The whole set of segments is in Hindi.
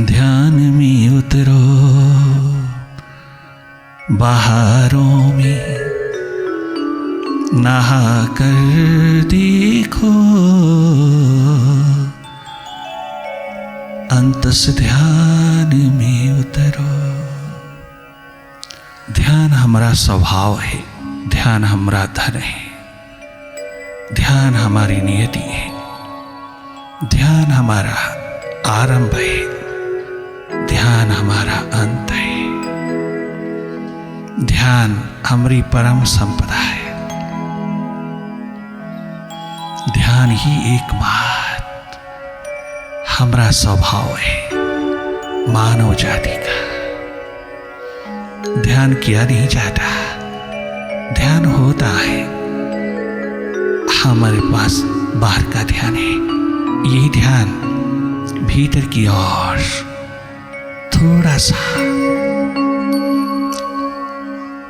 ध्यान में उतरो बहारों में, नहा कर देखो अंतस ध्यान में उतरो। ध्यान हमारा स्वभाव है, ध्यान हमारा धन है, ध्यान हमारी नियति है, ध्यान हमारा आरंभ है, ध्यान हमारा अंत है। ध्यान हमारी परम संपदा है। ध्यान ही एकमात्र हमारा स्वभाव है मानव जाति का। ध्यान किया नहीं जाता, ध्यान होता है। हमारे पास बाहर का ध्यान है, यही ध्यान भीतर की ओर थोड़ा सा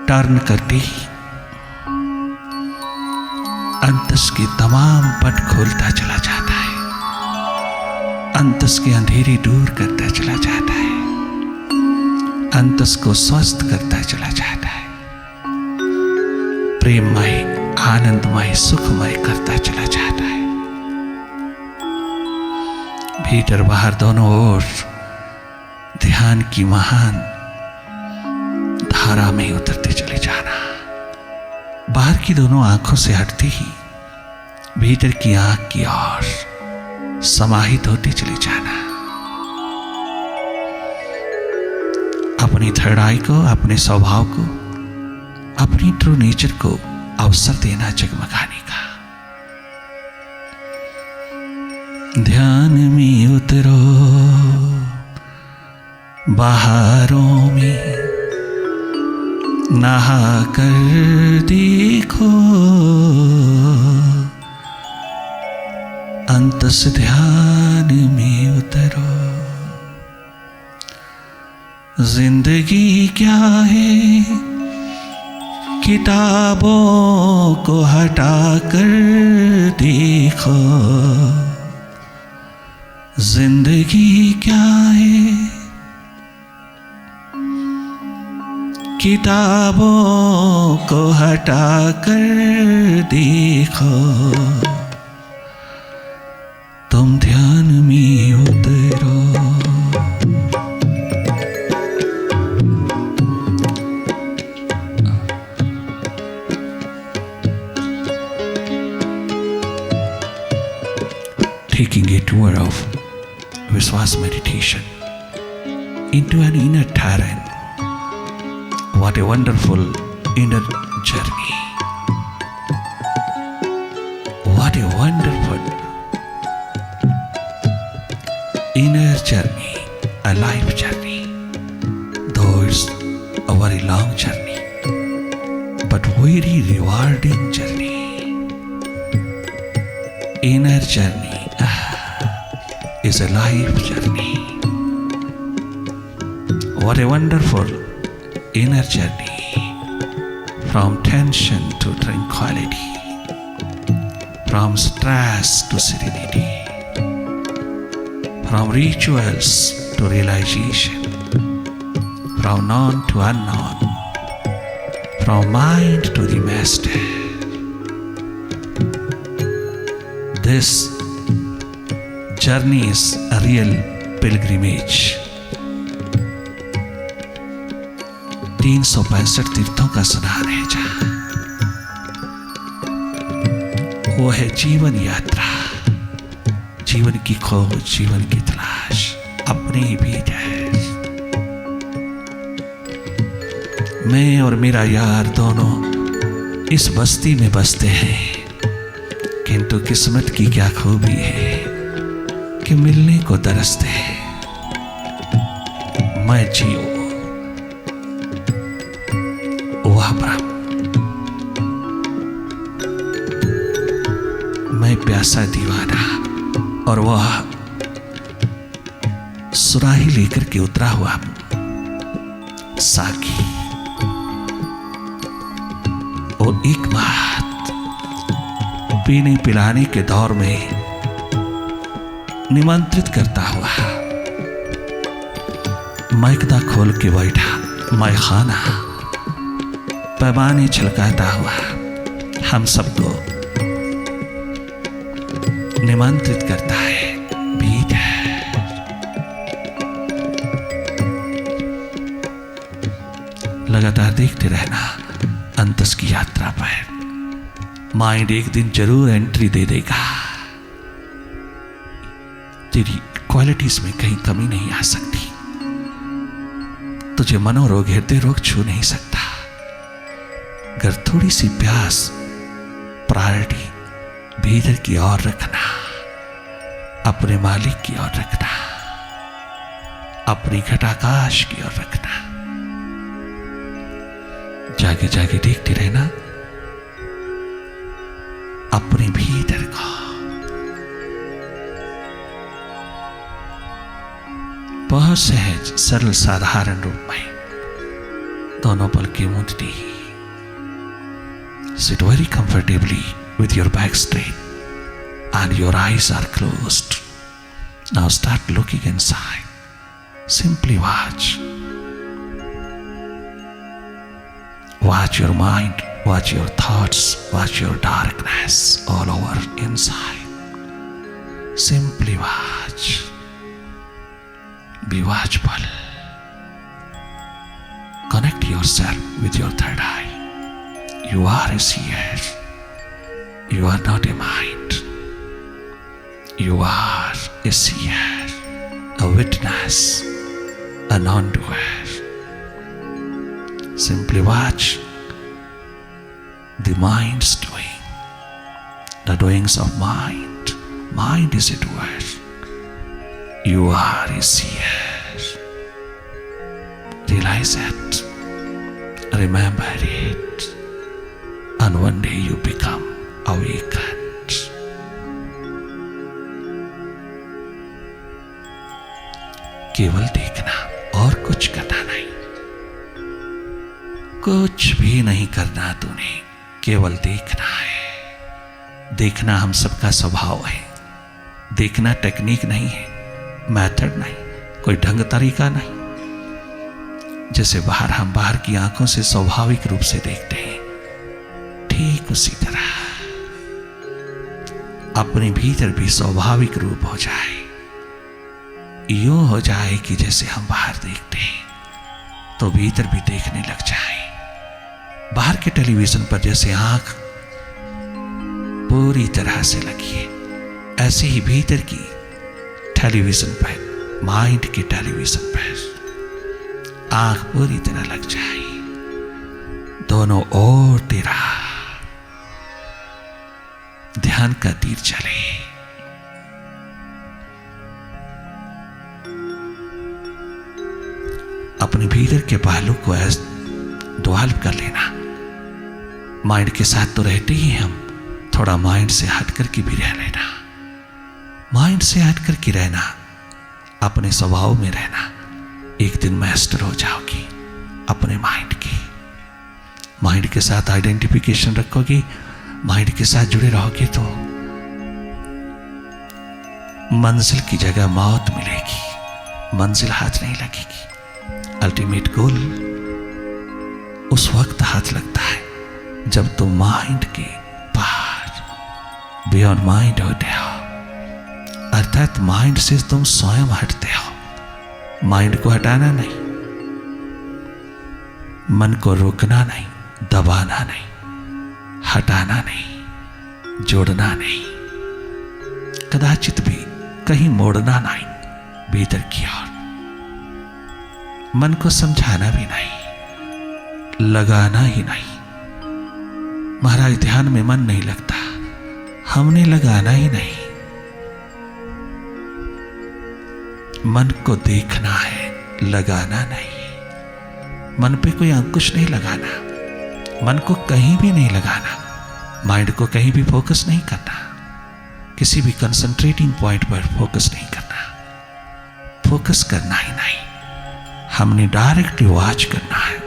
टर्न करते ही अंतस के तमाम पट खोलता चला जाता है, अंतस के अंधेरे दूर करता चला जाता है, अंतस को स्वस्थ करता चला जाता है, प्रेममय, आनंदमय, सुखमय करता चला जाता है। भीतर बाहर दोनों ओर ध्यान की महान धारा में उतरते चले जाना। बाहर की दोनों आंखों से हटते ही भीतर की आंख की ओर समाहित होते चले जाना। अपनी थर्ड आई को, अपने स्वभाव को, अपनी ट्रू नेचर को अवसर देना जगमगाने का। ध्यान में उतरो बहारों में, नहा कर देखो अंतस ध्यान में उतरो। जिंदगी क्या है किताबों को हटा कर देखो। जिंदगी क्या है किताबों को हटा कर देखो। तुम ध्यान में उतरो। Taking a tour of Vishwas meditation into an inner terrain. What a wonderful inner journey. What a wonderful inner journey, a life journey. Though it's a very long journey, but very rewarding journey. Inner journey is a life journey. What a wonderful inner journey, from tension to tranquility, from stress to serenity, from rituals to realization, from known to unknown, from mind to the master. This journey is a real pilgrimage. 365 तीर्थों का स्नान है जहां, वो है जीवन यात्रा, जीवन की खोज, जीवन की तलाश अपने ही भीतर। मैं और मेरा यार दोनों इस बस्ती में बसते हैं, किंतु किस्मत की क्या खूबी है कि मिलने को तरसते हैं। मैं जियो वह ब्रह्म, मैं प्यासा दीवाना और वह सुराही लेकर के उतरा हुआ साकी। और एक बात, पीने पिलाने के दौर में निमंत्रित करता हुआ मैकदा खोल के बैठा मैं खाना पैमाने छलकाता हुआ हम सबको निमंत्रित करता है। भीतर लगातार देखते रहना अंतस की यात्रा पर। माइंड एक दिन जरूर एंट्री दे देगा। तेरी क्वालिटीज में कहीं कमी नहीं आ सकती। तुझे मनोरोग हृदय रोग छू नहीं सकता। अगर थोड़ी सी प्यास प्रायोरिटी भीतर की ओर रखना, अपने मालिक की ओर रखना, अपनी घटाकाश की ओर रखना, जागे जागे देखते रहना अपने भीतर को। बहुत सहज सरल साधारण रूप में दोनों पल की मुद्दे। Sit very comfortably with your back straight and your eyes are closed. Now start looking inside. Simply watch. Watch your mind, watch your thoughts, watch your darkness all over inside. Simply watch. Be watchful. Connect yourself with your third eye. You are a seer. You are not a mind. You are a seer, a witness, a non-doer. Simply watch the mind's doing, the doings of mind. Mind is a doer. You are a seer. Realize it. Remember it. And one day you become awakened. केवल देखना और कुछ करना नहीं। कुछ भी नहीं करना तूने, केवल देखना है। देखना हम सबका स्वभाव है। देखना टेक्निक नहीं है, मेथड नहीं, कोई ढंग तरीका नहीं। जैसे हम बाहर की आंखों से स्वाभाविक रूप से देखते हैं, ठीक उसी तरह अपने भीतर भी स्वाभाविक रूप हो जाए। यूं हो जाए कि जैसे हम बाहर देखते हैं तो भीतर भी देखने लग जाए। बाहर के टेलीविजन पर जैसे आंख पूरी तरह से लगी है, ऐसे ही भीतर की टेलीविजन पर, माइंड के टेलीविजन पर आंख पूरी तरह लग जाए। दोनों ओर तेरा ध्यान का तीर चले। अपने भीतर के पहलू को डेवलप कर लेना। माइंड के साथ तो रहते ही हम, थोड़ा माइंड से हट करके भी रह लेना। माइंड से हट करके रहना, अपने स्वभाव में रहना। एक दिन मास्टर हो जाओगी अपने माइंड की। माइंड के साथ आइडेंटिफिकेशन रखोगी, माइंड के साथ जुड़े रहोगे तो मंजिल की जगह मौत मिलेगी। मंजिल हाथ नहीं लगेगी। अल्टीमेट गोल उस वक्त हाथ लगता है जब तुम माइंड के पार, बियॉन्ड माइंड होते हो। अर्थात माइंड से तुम स्वयं हटते हो। माइंड को हटाना नहीं, मन को रोकना नहीं, दबाना नहीं, हटाना नहीं, जोड़ना नहीं, कदाचित भी कहीं मोड़ना नहीं भीतर की ओर। मन को समझाना भी नहीं, लगाना ही नहीं। महाराज ध्यान में मन नहीं लगता, हमने लगाना ही नहीं। मन को देखना है, लगाना नहीं। मन पे कोई अंकुश नहीं लगाना, मन को कहीं भी नहीं लगाना, माइंड को कहीं भी फोकस नहीं करना, किसी भी कंसंट्रेटिंग पॉइंट पर फोकस नहीं करना। फोकस करना ही नहीं, हमने डायरेक्टली वॉच करना है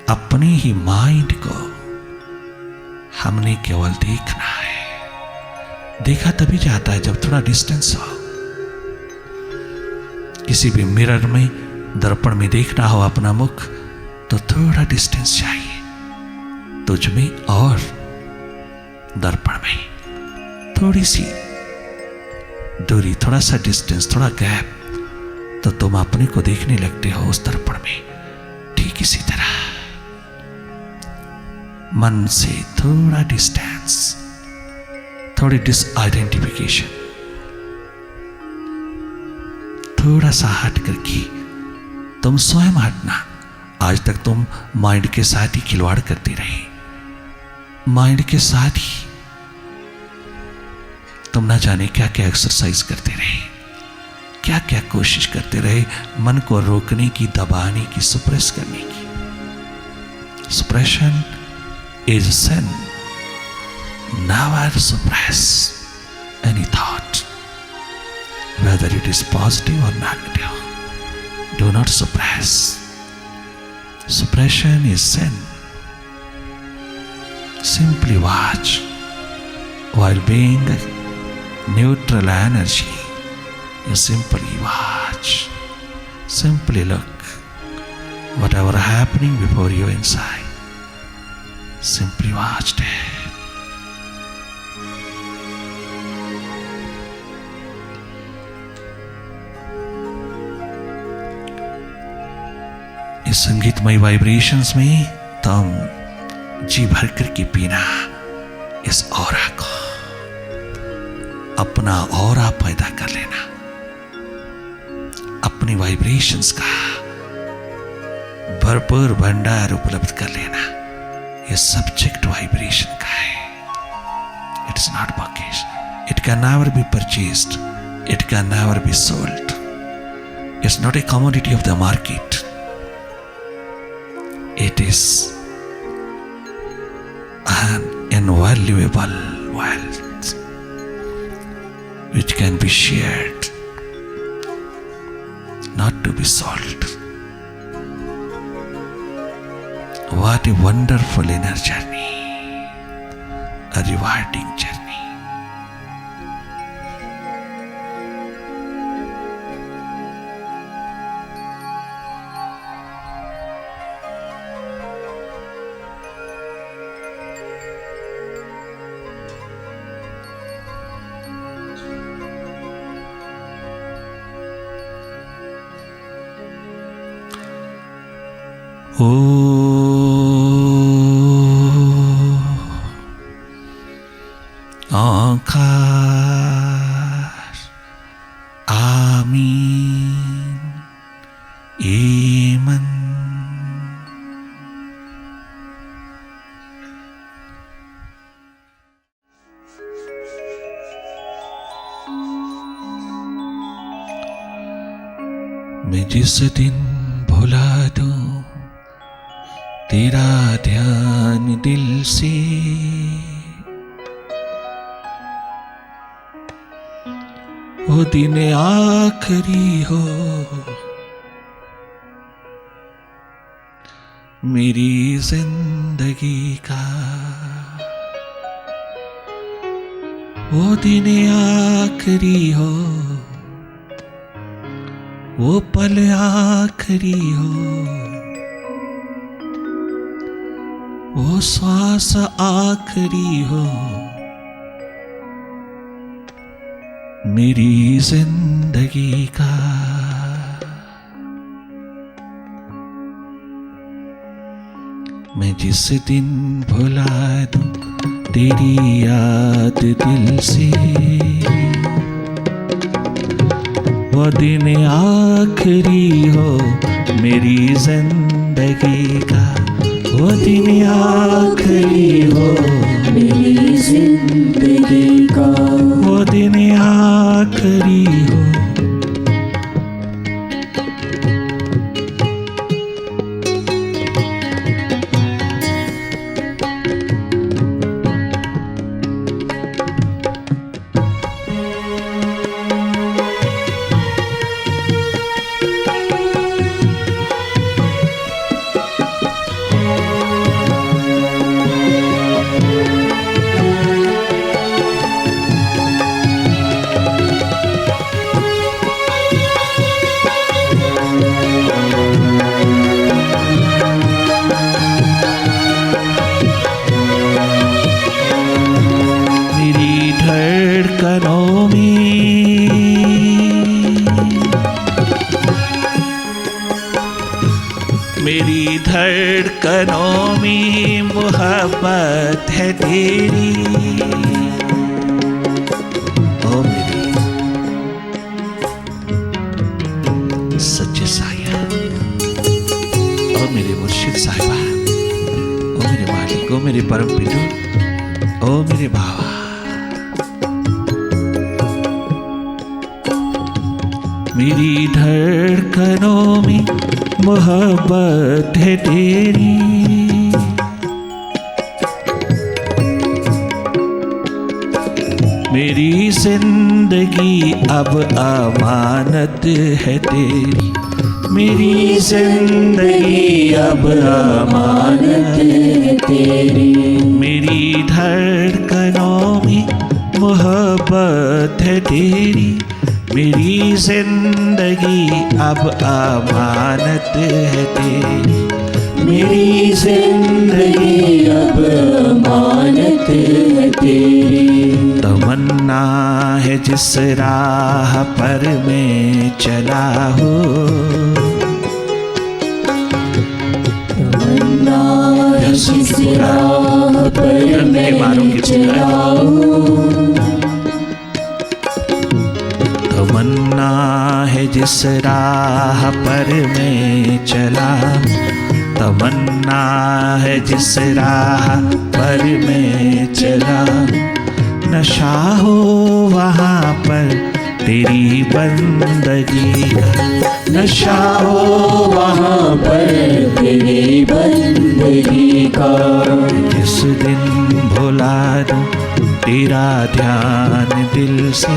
अपने ही माइंड को। हमने केवल देखना है। देखा तभी जाता है जब थोड़ा डिस्टेंस हो। किसी भी मिरर में दर्पण में देखना हो अपना मुख तो थोड़ा डिस्टेंस चाहिए, तुझ में और दर्पण में थोड़ी सी दूरी, थोड़ा सा डिस्टेंस, थोड़ा गैप, तो तुम अपने को देखने लगते हो उस दर्पण में। ठीक इसी तरह मन से थोड़ा डिस्टेंस, थोड़ी डिसआइडेंटिफिकेशन, थोड़ा सा हट करके तुम स्वयं हटना। आज तक तुम माइंड के साथ ही खिलवाड़ करते रहे, माइंड के साथ ही तुम ना जाने क्या क्या एक्सरसाइज करते रहे, क्या क्या कोशिश करते रहे मन को रोकने की, दबाने की, सुप्रेस करने की। सुप्रेशन is sin. Never suppress any thought, whether it is positive or negative. Do not suppress. Suppression is sin. Simply watch while being a neutral energy. You simply watch, simply look whatever happening before you inside. Simply watch it. इस संगीतमय वाइब्रेशंस में तुम जी भर करके पीना इस ऑरा को, अपना ऑरा पैदा कर लेना, अपनी वाइब्रेशंस का भरपूर भंडार उपलब्ध कर लेना। ये सब्जेक्ट वाइब्रेशन का है, it is not pocket, it can never be purchased, it can never be sold, it's not a commodity of the market, it is an invaluable wealth which can be shared, not to be sold. What a wonderful inner journey, a rewarding journey. ओ आकाश आमीन ईमन। मैं जिस दिन भुला दूं तेरा ध्यान दिल से, वो दिन आखिरी हो मेरी जिंदगी का, वो दिन आखिरी हो, वो पल आखिरी हो, वो श्वास आखिरी हो मेरी जिंदगी का। मैं जिस दिन भुला दूं तेरी याद दिल से, वो दिन आखिरी हो मेरी जिंदगी का, वो दिन आखिरी हो मेरी जिंदगी का, वो दिन आखिरी हो। मोहब्बत है तेरी। ओ मेरी सच्चे साया, ओ मेरे मुर्शिद साहिबा, ओ मेरे मालिक, ओ मेरे परम पिता, ओ मेरे बाबा। मेरी धड़कनों में मोहब्बत है तेरी। मेरी जिंदगी अब अमानत है तेरी। मेरी जिंदगी अब अमानत है तेरी। मेरी धड़कनों में मोहब्बत है तेरी। मेरी जिंदगी अब अमानत है तेरी। मेरी जिंदगी अब अमानत है तेरी। तमन्ना है जिस राह पर मैं चला हूँ, तमन्ना है जिस राह पर मैं चला हूँ। तमन्ना है जिस राह पर मैं चला। तमन्ना है जिस राह पर मैं चला। नशा हो वहाँ पर तेरी बंदगी का। नशा हो वहाँ पर तेरी बंदगी का। जिस दिन भुला दूं तेरा ध्यान दिल से।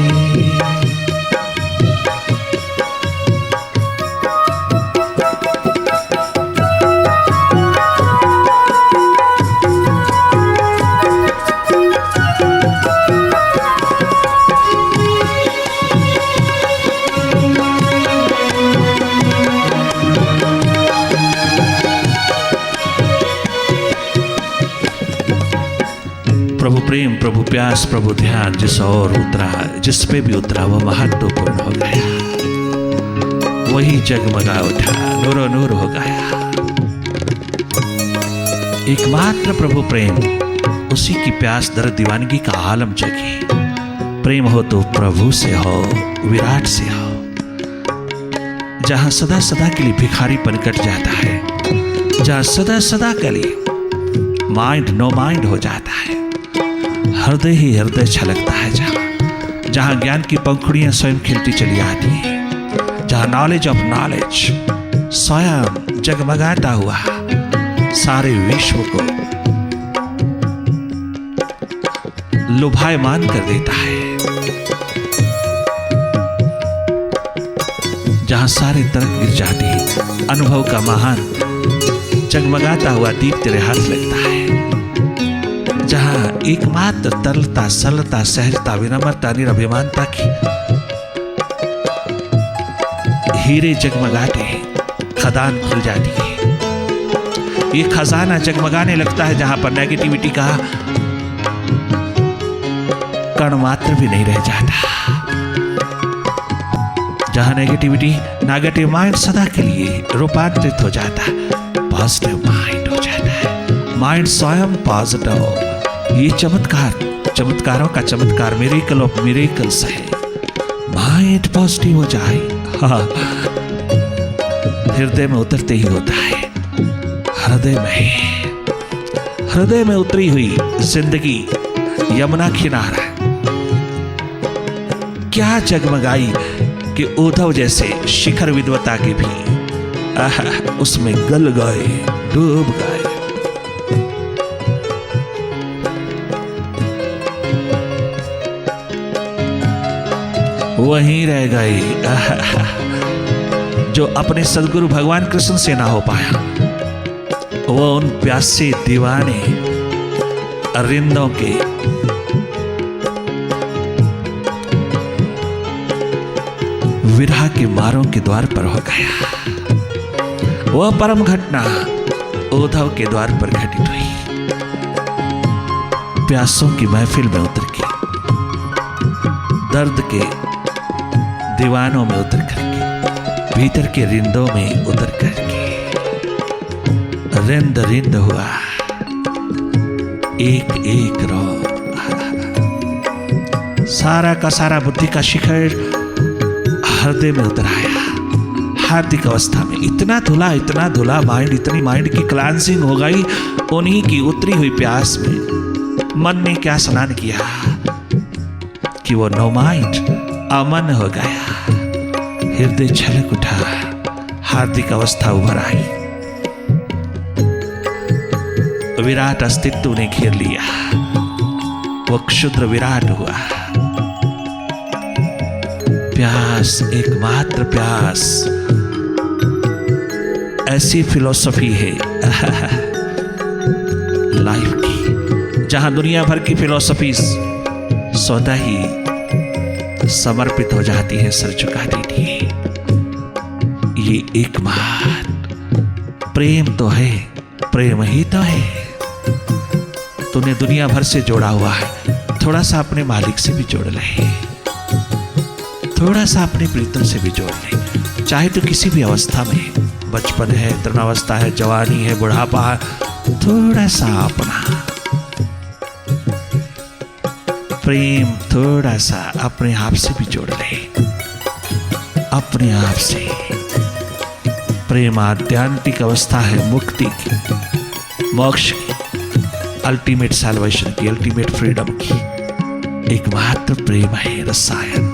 प्रभु प्रेम, प्रभु प्यास, प्रभु ध्यान जिस और उतरा, जिस पे भी उतरा वह महत्वपूर्ण हो गया। वही जगमगा उठा, नूरो नूर हो गया। एकमात्र प्रभु प्रेम, उसी की प्यास दर्द दीवानगी का आलम जगी। प्रेम हो तो प्रभु से हो, विराट से हो। जहां सदा सदा के लिए भिखारीपन कट जाता है, जहां सदा सदा के लिए माइंड नो माइंड हो जाता है, हृदय ही हृदय छलकता है। जहां ज्ञान की पंखुड़ियां स्वयं खिलती चली आती हैं, जहां नॉलेज ऑफ नॉलेज स्वयं जगमगाता हुआ सारे विश्व को लुभायमान कर देता है। जहां सारे तरफ गिर जाती है, अनुभव का महान जगमगाता हुआ दीप तेरे हाथ लगता है। जहां एकमात्र तरलता, सरलता, सहजता, विनम्रता, निरभिमानता की हीरे जगमगाते खदान खुल जाती है। ये खजाना जगमगाने लगता है जहां पर नेगेटिविटी का कण मात्र भी नहीं रह जाता। जहां नेगेटिव माइंड सदा के लिए रूपांतरित हो जाता है, पॉजिटिव माइंड हो जाता है। माइंड स्वयं पॉजिटिव। ये चमत्कारों का चमत्कार, मिरेकल ऑफ मिरेकल्स है। माइंड पॉजिटिव हो जाए, हाँ, हृदय में उतरते ही होता है। हृदय में उतरी हुई जिंदगी यमुना किनारा क्या जगमगाई कि उद्धव जैसे शिखर विद्वता के भी उसमें गल गए, डूब गए। वहीं रह गए जो अपने सदगुरु भगवान कृष्ण से ना हो पाया। वो उन प्यासे दीवाने अरिंदों के विरह के मारों के द्वार पर हो गया। वह परम घटना उद्धव के द्वार पर घटित हुई। प्यासों की महफिल में उतर के, दर्द के दीवानों में उतर करके, भीतर के रिंदों में उतर करके रिंद रिंद हुआ, एक एक रो, सारा का सारा बुद्धि का शिखर हृदय में उतर आया। हार्दिक अवस्था में इतना धुला माइंड, इतनी माइंड की क्लांसिंग हो गई उन्हीं की उतरी हुई प्यास में। मन ने क्या स्नान किया कि वो नो माइंड अमन हो गया। हृदय छलक उठा, हार्दिक अवस्था उभर आई, विराट अस्तित्व ने घेर लिया, वो क्षुद्र विराट हुआ। प्यास, एकमात्र प्यास, ऐसी फिलॉसफी है लाइफ की, जहां दुनिया भर की फिलॉसफी स्वतः ही समर्पित हो जाती है, सर झुका देती है। ये एकमात्र प्रेम तो है, प्रेम ही तो है। तूने दुनिया भर से जोड़ा हुआ है, थोड़ा सा अपने मालिक से भी जोड़ ले, थोड़ा सा अपने प्रीतम से भी जोड़ ले। चाहे तो किसी भी अवस्था में, बचपन है, तरुणावस्था है, जवानी है, बुढ़ापा है, थोड़ा सा अपना प्रेम थोड़ा सा अपने आप से भी जोड़ ले, अपने आप से। प्रेम आध्यात्मिक अवस्था है, मुक्ति की, मोक्ष की, अल्टीमेट सैल्वेशन की, अल्टीमेट फ्रीडम की। एकमात्र प्रेम है रसायन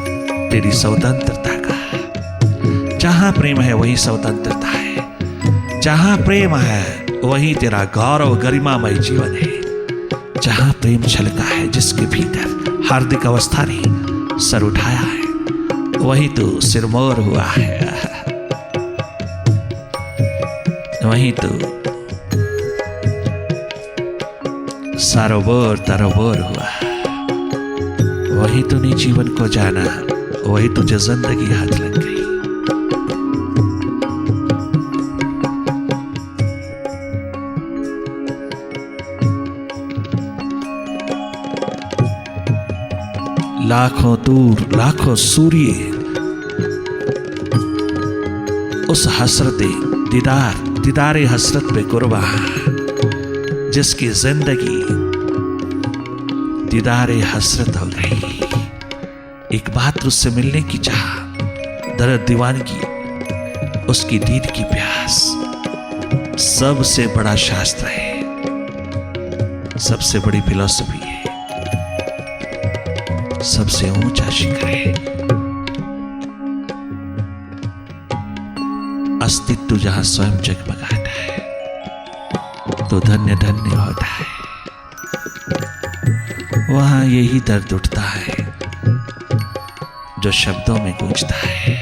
तेरी स्वतंत्रता का। जहां प्रेम है वहीं स्वतंत्रता है, जहां प्रेम है वहीं तेरा गौरव गरिमामय जीवन है। जहां प्रेम छलका है, जिसके भीतर हार्दिक अवस्था ने सर उठाया है, वही तो सिरमौर हुआ है, वही तो सारोबोर तारोबोर हुआ, वही तूने जीवन को जाना, वही तुझे जिंदगी हाथ लग गई। लाखों दूर, लाखों सूर्य उस हसरते दीदारे हसरत पे कुर्बा, जिसकी जिंदगी दीदारे हसरत हो गई। एकमात्र उससे मिलने की चाह, दर्द दीवानगी, उसकी दीद की प्यास सबसे बड़ा शास्त्र है, सबसे बड़ी फिलॉसफी है, सबसे ऊंचा शिखर है। अस्तित्व जहां स्वयं जगमगाता है तो धन्य धन्य होता है। वहां यही दर्द उठता है जो शब्दों में गूंजता है।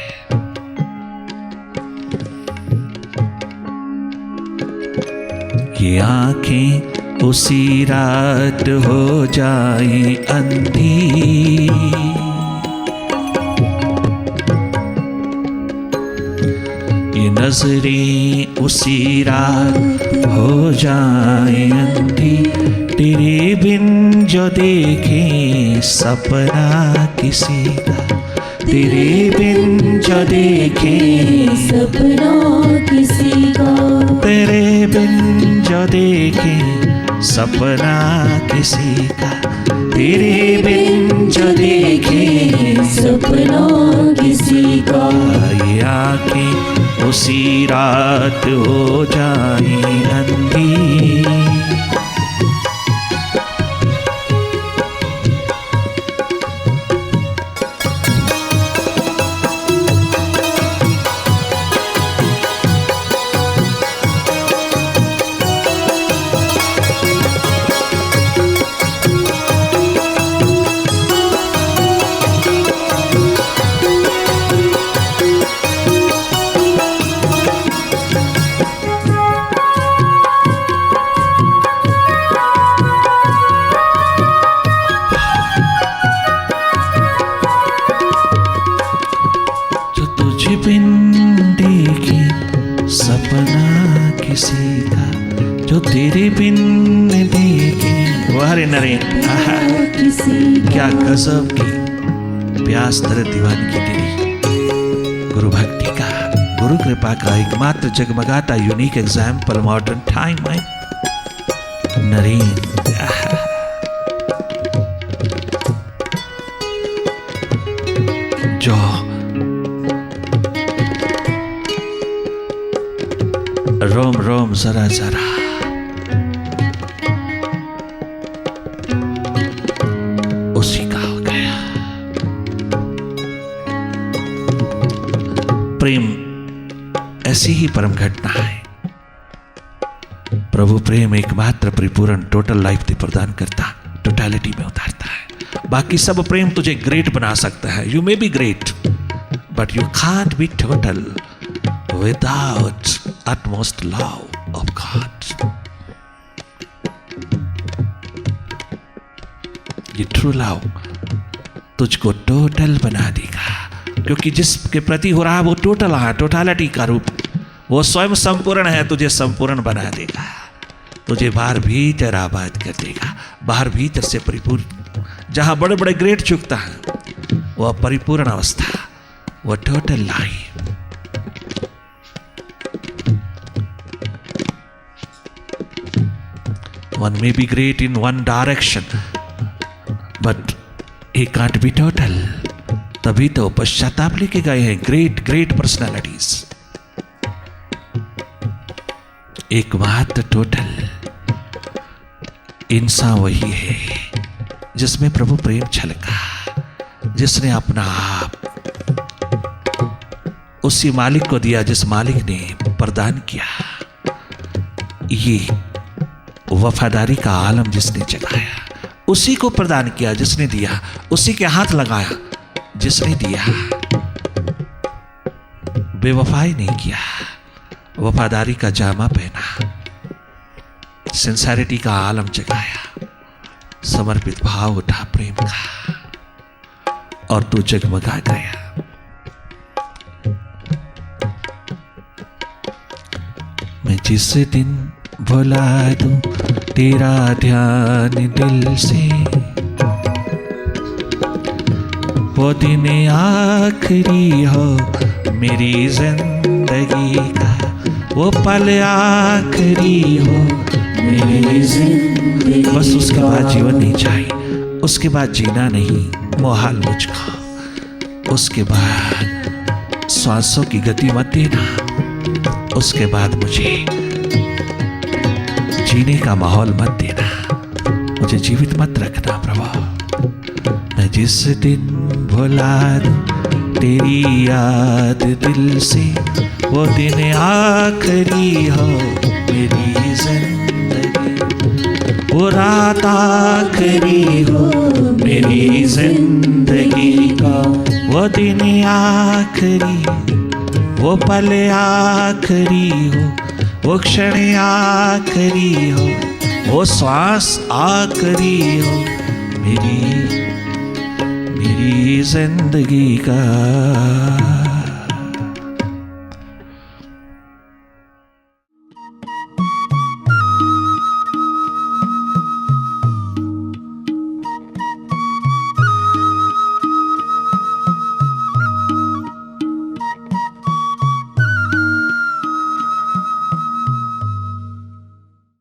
ये आंखें उसी रात हो जाए अंधी, ये नजरें उसी रात हो जाए अंधी, तेरे बिन जो देखे सपना किसी का, तेरे बिन जो देखे सपना किसी का, तेरे बिन जो देखे सपना किसी का, तेरे बिन जो देखे सपना किसी का। ये आंखें उसी रात हो जाए अंधी, बिन देखे सपना किसी का, जो तेरे बिन देखे। वारे नरे क्या गजब की प्यास दर्द दीवानी की तेरी। गुरु भक्ति का, गुरु कृपा का एकमात्र जगमगाता यूनिक एग्जाम्पल मॉडर्न टाइम में नरेन। जरा जरा उसी का हो गया। प्रेम ऐसी ही परम घटना है। प्रभु प्रेम एकमात्र परिपूर्ण टोटल लाइफ दे प्रदान करता, टोटलिटी में उतारता है। बाकी सब प्रेम तुझे ग्रेट बना सकता है। You may be great but you can't be total without utmost love of God. ये ट्रू लव तुझको टोटल बना देगा, क्योंकि जिसके प्रति हो रहा वो टोटल है, टोटालिटी का रूप। वो स्वयं संपूर्ण है, तुझे संपूर्ण बना देगा, तुझे बाहर भीतर आबाद कर देगा, बाहर भीतर से परिपूर्ण। जहां बड़े बड़े ग्रेट चुकता है वह परिपूर्ण अवस्था, वह total life. One may be great in one direction, but he can't be total. तभी तो पश्चाताप लेके गए हैं ग्रेट पर्सनालिटीज। एकमात्र टोटल इंसान वही है जिसमें प्रभु प्रेम छलका, जिसने अपना आप उसी मालिक को दिया जिस मालिक ने प्रदान किया। ये वफादारी का आलम जिसने जगाया, उसी को प्रदान किया जिसने दिया, उसी के हाथ लगाया जिसने दिया। बेवफाई नहीं किया, वफादारी का जामा पहना, सिंसेरिटी का आलम जगाया, समर्पित भाव उठा प्रेम का, और तू जगमगा गया। मैं जिस दिन भुला दूं तेरा ध्यान दिल से, वो दिन आखिरी हो मेरी जिंदगी का, वो पल आखिरी हो मेरी जिंदगी। बस उसके बाद जीवन नहीं चाहिए, उसके बाद जीना नहीं मोहाल मुझको। उसके बाद सांसों की गति मत देना, उसके बाद मुझे जीने का माहौल मत देना, मुझे जीवित मत रखना प्रभु। मैं जिस दिन भुला दूं तेरी याद दिल से, वो दिन आखिरी हो मेरी जिंदगी, वो रात आखिरी हो मेरी जिंदगी का, वो दिन आखिरी, वो पल आखिरी हो, वो क्षण आखिरी हो, वो श्वास आखिरी हो मेरी जिंदगी का।